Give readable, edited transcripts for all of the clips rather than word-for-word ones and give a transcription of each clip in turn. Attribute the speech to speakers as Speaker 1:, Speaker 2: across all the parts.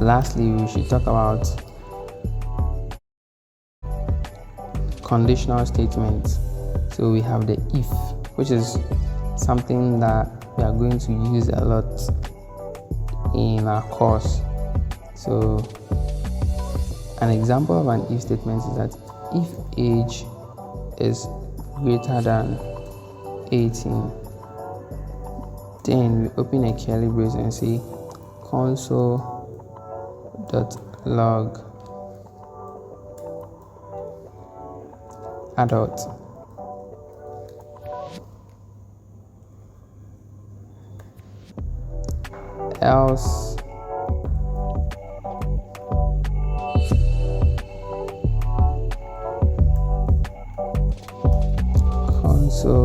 Speaker 1: lastly, we should talk about conditional statements. So we have the if, which is something that we are going to use a lot in our course. So an example of an if statement is that if age is greater than 18, then we open a curly brace and say console.log adult. Else console.log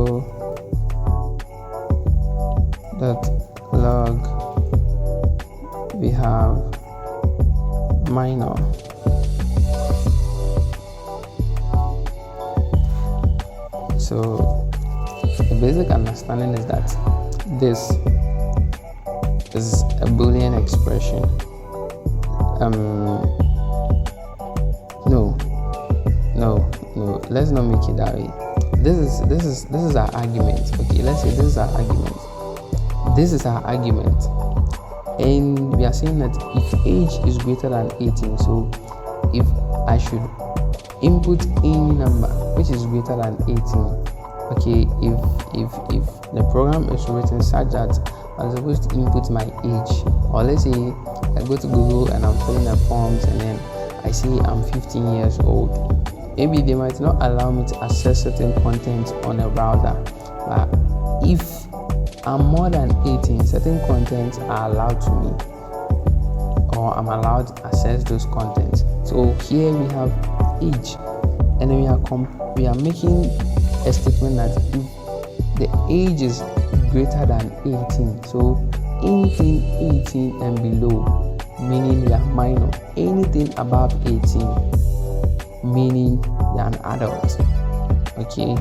Speaker 1: we have minor. So the basic understanding is that this is a Boolean expression. No, let's not make it that way. This is our argument. Okay, let's say this is our argument. This is our argument, and we are saying that if age is greater than 18, so if I should input any number which is greater than 18, okay, if the program is written such that I'm supposed to input my age, or let's say I go to Google and I'm filling the forms and then I see I'm 15 years old, maybe they might not allow me to access certain content on a browser. But if I'm more than 18, certain contents are allowed to me, or I'm allowed to access those contents. So here we have age, and then we are making a statement that if the age is greater than 18, so anything 18 and below, meaning you are minor. Anything above 18, meaning you are an adult. Okay.